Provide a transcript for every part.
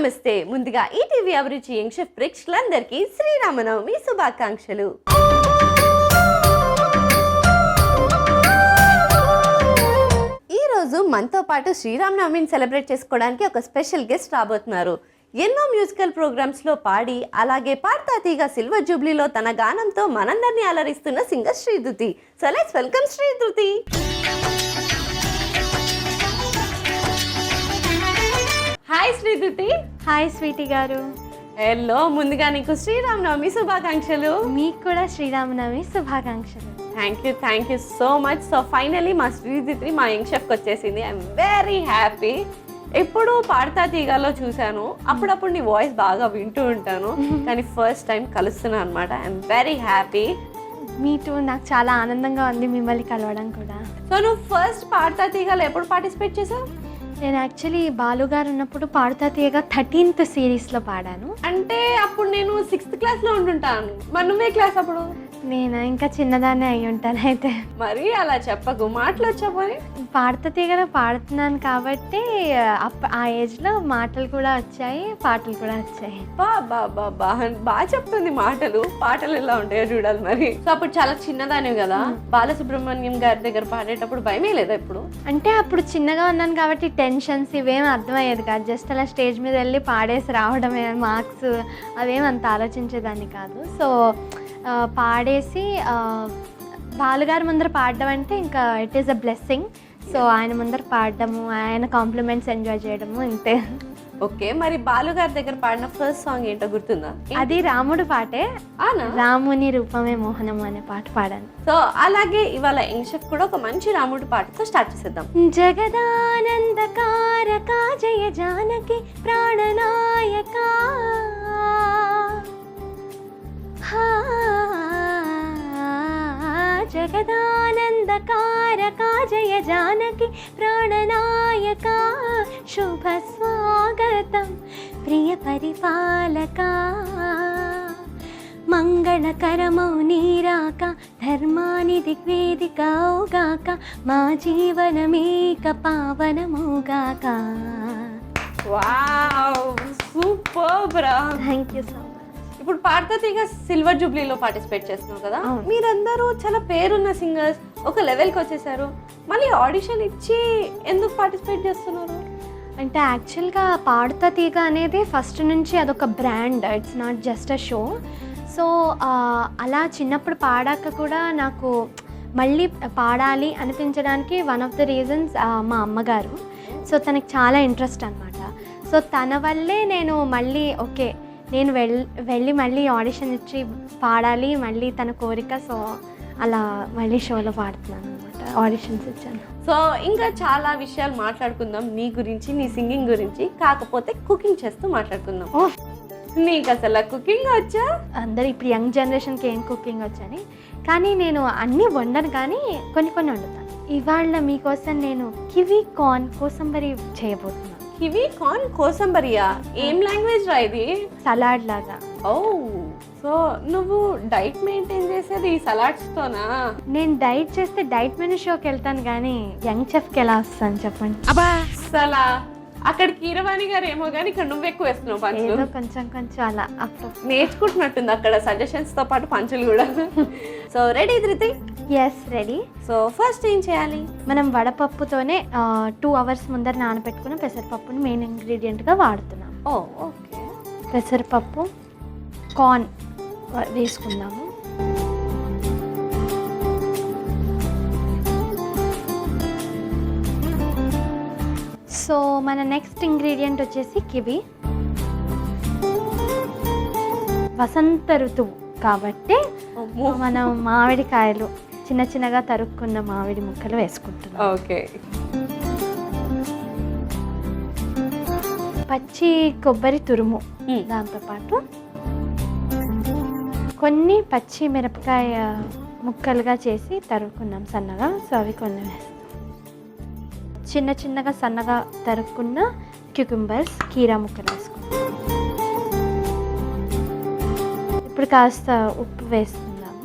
నమస్తే. ముందుగా ఈటీవీ అభిరుచి యంగ్ షెఫ్ ప్రేక్షకులందరికీ శ్రీరామనవమి శుభాకాంక్షలు. ఈరోజు మనతో పాటు శ్రీరామనవమిని సెలబ్రేట్ చేసుకోవడానికి ఒక స్పెషల్ గెస్ట్ రాబోతున్నారు. ఎన్నో మ్యూజికల్ ప్రోగ్రామ్స్లో పాడి అలాగే పాడతా తీగ సిల్వర్ జూబ్లీలో తన గానంతో మనందరినీ అలరిస్తున్న singer Sridhruti. So let's welcome Sridhruti. Hi Sridhruti. Hi sweetie గారు. హలో, ముందుగా నీకు శ్రీరామనవమి శుభాకాంక్షలు. మీకు కూడా శ్రీరామనవమి శుభాకాంక్షలు. Thank you so much. So finally మా శ్రీధృతి మా యంగ్ షెఫ్కి వచ్చేసింది. I'm very happy. ఎప్పుడు పాడతా తీగలో చూశాను, అప్పుడప్పుడు నీ వాయిస్ బాగా వింటూ ఉంటాను, కానీ ఫస్ట్ టైం కలుస్తున్నాను అనమాట. I'm very happy. మీతో నాకు చాలా ఆనందంగా ఉంది మిమ్మల్ని కలవడం కూడా. సో నువ్వు ఫస్ట్ పాడతా తీగలో ఎప్పుడు పార్టిసిపేట్ చేసావు? నేను యాక్చువల్లీ బాలుగారు ఉన్నప్పుడు పాడతా తీయగా 13th సిరీస్లో పాడాను. అంటే అప్పుడు నేను 6th క్లాస్లో ఉంటుంటాను. మరి నువ్వే క్లాస్ అప్పుడు? నేను ఇంకా చిన్నదాన్నే అయి ఉంటాను. అయితే మరి అలా చెప్పకు, మాటలు వచ్చాపోయి. పాడతా తీయగా పాడుతున్నాను కాబట్టి ఆ ఏజ్లో మాటలు కూడా వచ్చాయి, పాటలు కూడా వచ్చాయి. బాగా చెప్తుంది మాటలు. పాటలు ఎలా ఉంటాయో చూడాలి మరి. సో అప్పుడు చాలా చిన్నదానివి కదా, బాలసుబ్రహ్మణ్యం గారి దగ్గర పాడేటప్పుడు భయమే లేదా ఇప్పుడు? అంటే అప్పుడు చిన్నగా ఉన్నాను కాబట్టి టెన్షన్స్ ఇవేం అర్థమయ్యేది కాదు. జస్ట్ అలా స్టేజ్ మీద వెళ్ళి పాడేసి రావడమే, మార్క్స్ అవేం అంత ఆలోచించేదాన్ని కాదు. సో పాడేసి బాలుగారి ముందర పాడడం అంటే ఇంకా it is a blessing. So ఆయన ముందర పాడడము, ఆయన కాంప్లిమెంట్స్ ఎంజాయ్ చేయడము ఇంతే. ఓకే, మరి బాలుగారి దగ్గర పాడిన ఫస్ట్ సాంగ్ ఏంటో గుర్తుందా? అది రాముడు పాటే. రాముని రూపమే మోహనము అనే పాట పాడాను. సో అలాగే ఇవాళ యంగ్ షెఫ్ కూడా ఒక మంచి రాముడు పాటతో స్టార్ట్ చేసేద్దాం. జగదానందకారక జయ జానకి ప్రాణనాయక జగదానందకారక జయ జానకి ప్రాణనాయక శుభ స్వాగతం ప్రియ పరిపాలక మంగళకరమౌ నీరాక ధర్మాని దిగ్వేదికౌగాక మా జీవనమేక పావనమౌగాక. వావ్, సూపర్ బ్రా. Thank you so much. ఇప్పుడు పాడతా తీగ సిల్వర్ జూబ్లీలో పార్టిసిపేట్ చేస్తున్నావు కదా, మీరందరూ చాలా పేరున్న సింగర్స్ ఒక లెవెల్కి వచ్చేసారు. మళ్ళీ ఆడిషన్ ఇచ్చి ఎందుకు పార్టిసిపేట్ చేస్తున్నారు? అంటే యాక్చువల్గా పాడతా తీగ అనేది ఫస్ట్ నుంచి అదొక brand, it's not just a show. So అలా చిన్నప్పుడు పాడాక కూడా నాకు మళ్ళీ పాడాలి అనిపించడానికి వన్ ఆఫ్ ద రీజన్స్ మా అమ్మగారు. సో తనకి చాలా ఇంట్రెస్ట్ అనమాట. సో తన వల్లే నేను మళ్ళీ ఓకే నేను వెళ్ళి మళ్ళీ ఆడిషన్ ఇచ్చి పాడాలి మళ్ళీ తన కోరిక. సో అలా మళ్ళీ షోలో పాడుతున్నాను అనమాట, ఆడిషన్స్ ఇచ్చాను. సో ఇంకా చాలా విషయాలు మాట్లాడుకుందాం నీ గురించి, నీ సింగింగ్ గురించి. కాకపోతే కుకింగ్ చేస్తూ మాట్లాడుకుందాం. నీకు అసలు కుకింగ్ వచ్చా? అందరు ఇప్పుడు యంగ్ జనరేషన్కి ఏం కుకింగ్ వచ్చని, కానీ నేను అన్నీ వండను కానీ కొన్ని వండుతాను. ఇవాళ మీకోసం నేను కివీ కార్న్ కోసంబరి చేయబోతున్నాను. కివీ కార్న్ కోసంబరియా? ఏం లాంగ్వేజ్ రా ఇది? సలాడ్ లాగా. ఓ, సో నువ్వు డైట్ మెయింటైన్ చేసేది ఈ సలాడ్స్తోనా? నేను డైట్ చేస్తే డైట్ మెనూ షోకి వెళ్తాను కానీ యంగ్ చెఫ్కి ఎలా వస్తాను చెప్పండి? అబ్బా అసలా అక్కడ కీరవాణి గారు ఏమో కానీ ఇక్కడ నువ్వు ఎక్కువ వేస్తున్నావు పంచులు. కొంచెం అలా అప్పుడు నేర్చుకుంటున్నట్టుంది అక్కడ సజెషన్స్ తో పాటు పంచులు కూడా. So ready Dhriti? Yes ready. So first ఏం చేయాలి? మనం వడపప్పుతోనే 2 hours ముందర నానబెట్టుకున్న పెసరపప్పుని మెయిన్ ఇంగ్రీడియంట్గా వాడుతున్నాం. ఓ ఓకే. పెసరపప్పు, కార్న్ వేసుకుందాము. సో మన నెక్స్ట్ ఇంగ్రీడియంట్ వచ్చేసి కివి. వసంత ఋతువు కాబట్టి మనం మామిడికాయలు చిన్నగా తరుక్కున్న మామిడి ముక్కలు వేసుకుంటున్నాం. ఓకే. పచ్చి కొబ్బరి తురుము, దాంతోపాటు కొన్ని పచ్చి మిరపకాయ ముక్కలుగా చేసి తరుక్కున్నాం సన్నగా. సో అవి కొన్ని వేస్తాం. చిన్నగా సన్నగా తరుక్కున్న క్యూకుంబర్స్, కీరా ముక్కలు వేసుకుంటాం. ఇప్పుడు కాస్త ఉప్పు వేసుకుందాము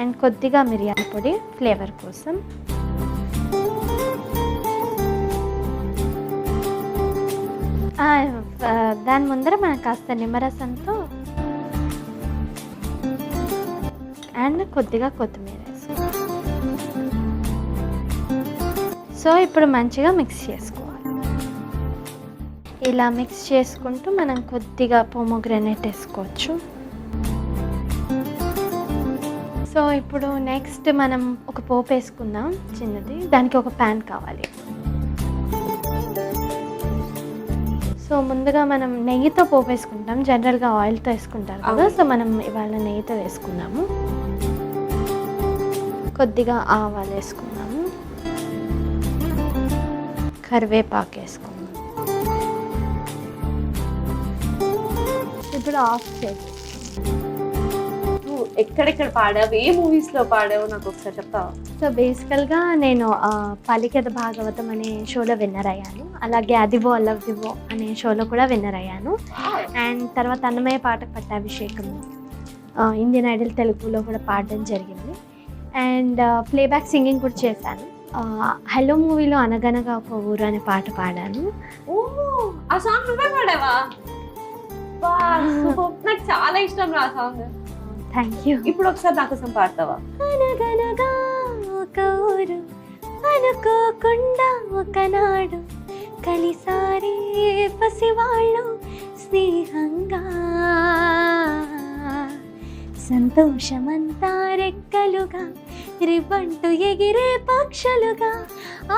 అండ్ కొద్దిగా మిరియాల పొడి ఫ్లేవర్ కోసం. దాని ముందర మనం కాస్త నిమ్మరసంతో అండ్ కొద్దిగా కొత్తిమీర వేసుకోవాలి. సో ఇప్పుడు మంచిగా మిక్స్ చేసుకోవాలి. ఇలా మిక్స్ చేసుకుంటూ మనం కొద్దిగా పోమోగ్రానైట్ వేసుకోవచ్చు. సో ఇప్పుడు నెక్స్ట్ మనం ఒక పోపు వేసుకుందాం చిన్నది. దానికి ఒక ప్యాన్ కావాలి. సో ముందుగా మనం నెయ్యితో పోపు వేసుకుంటాం. జనరల్గా ఆయిల్తో వేసుకుంటారు కదా. సో మనం ఇవాళ నెయ్యితో వేసుకుందాము. కొద్దిగా ఆవాలు వేసుకుందాము. కరివేపాకు వేసుకుందాం. ఇప్పుడు ఆఫ్ చేసి ఎక్కడెక్కడ పాడావు, ఏ మూవీస్లో పాడావు నాకు ఒకసారి చెప్తావా? సో బేసికల్గా నేను పలికెద భాగవతం అనే షోలో విన్నర్ అయ్యాను. అలాగే అదివో అల్లదివో అనే షోలో కూడా విన్నర్ అయ్యాను. అండ్ తర్వాత అన్నమయ్య పాటకు పట్టాభిషేకం, ఇండియన్ ఐడల్ తెలుగులో కూడా పాడడం జరిగింది. అండ్ ప్లేబ్యాక్ సింగింగ్ కూడా చేశాను. హలో మూవీలో అనగనగా ఒక ఊరు అనే పాట పాడాను. ఓ, ఆ సాంగ్ నువ్వే పాడావా? నాకు చాలా ఇష్టం ఆ సాంగ్. Thank you. ఇప్పుడు ఒకసారి నా కోసం పాడతావా? అనగనగా ఒక ఊరు అనుకోకుండా ఒకనాడు కలిసారి పసివాళ్ళు స్నేహంగా, సంతోషమంతా రెక్కలుగా రివ్వంటూ ఎగిరే పక్షులుగా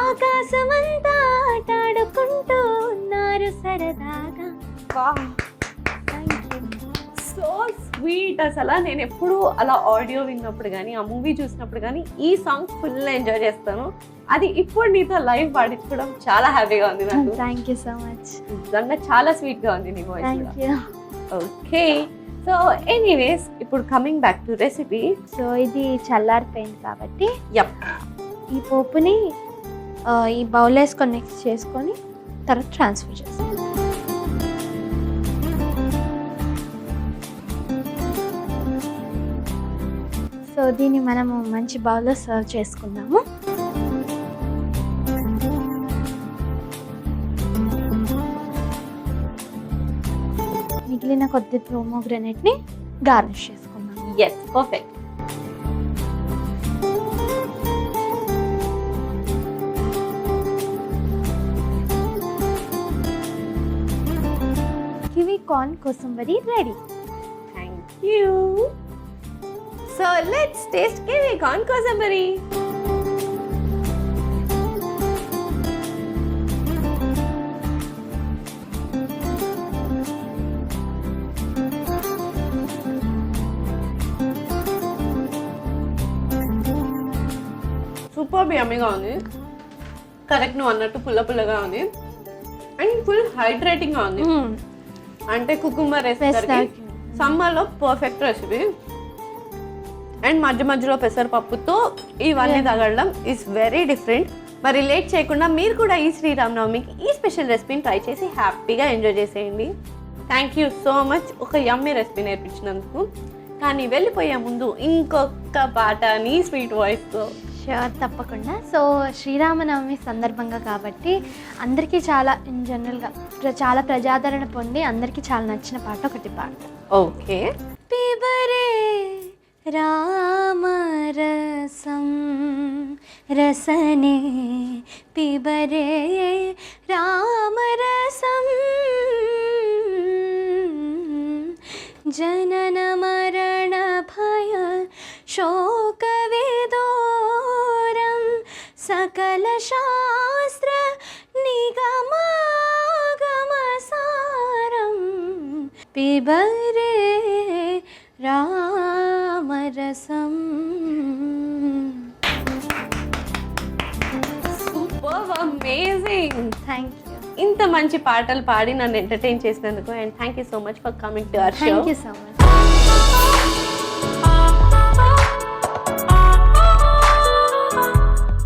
ఆకాశమంతా ఆటాడుకుంటూ ఉన్నారు సరదాగా. So sweet. అసలు నేను ఎప్పుడు అలా ఆడియో విన్నప్పుడు కానీ, ఆ మూవీ చూసినప్పుడు కానీ ఈ సాంగ్ ఫుల్ ఎంజాయ్ చేస్తాను. అది ఇప్పుడు నీతో లైవ్ పాడించడం చాలా హ్యాపీగా ఉంది నాకు. Thank you so much. నిజంగా చాలా స్వీట్గా ఉంది నీ voice. Thank you. Okay, so anyways ఇప్పుడు coming back to recipe. So ఇది చల్లారిపోయింది కాబట్టి యప్, ఈ పోపుని ఈ బౌల్ వేసుకొని మిక్స్ చేసుకొని తర్వాత ట్రాన్స్ఫర్ చేస్తాం. సో దీన్ని మనము మంచి బౌల్లో సర్వ్ చేసుకుందాము. మిగిలిన కొద్ది పోమోగ్రానైట్ని గార్నిష్ చేసుకుందాం. Yes, perfect. Kiwi corn kosambari ready. Thank you. So let's taste kiwi corn kosambari. Super యమ్మీగా ఉంది. కరెక్ట్, నువ్వు అన్నట్టు పుల్ల పుల్లగా ఉంది అండ్ ఫుల్ హైడ్రేటింగ్గా ఉంది. అంటే కుకుంబర్ వేసేసరికి సమ్మర్లో పర్ఫెక్ట్ రెసిపీ. అండ్ మధ్య మధ్యలో పెసరపప్పుతో ఇవన్నీ తగలడం ఈజ్ వెరీ డిఫరెంట్. మరి లేట్ చేయకుండా మీరు కూడా ఈ శ్రీరామనవమికి ఈ స్పెషల్ రెసిపీని ట్రై చేసి హ్యాపీగా ఎంజాయ్ చేసేయండి. థ్యాంక్ యూ సో మచ్ ఒక యమ్మీ రెసిపీ నేర్పించినందుకు. కానీ వెళ్ళిపోయే ముందు ఇంకొక పాట నీ స్వీట్ వాయిస్తో. షూర్, తప్పకుండా. సో శ్రీరామనవమి సందర్భంగా కాబట్టి అందరికీ చాలా ఇన్ జనరల్గా చాలా ప్రజాదరణ పొంది అందరికీ చాలా నచ్చిన పాట ఒకటి పాడతాం. ఓకే. పిబరే రామరసం రసనే పిబరే రామరసం జనన మరణ భయ శోక విదూరం సకల శాస్త్ర నిగమాగమసారం పిబరే రామరసం. Super, amazing. Thank you. ఇంత మంచి పాటలు పాడి నన్ను ఎంటర్టైన్ చేసినందుకు and thank you so much for coming to our show. Thank you so much.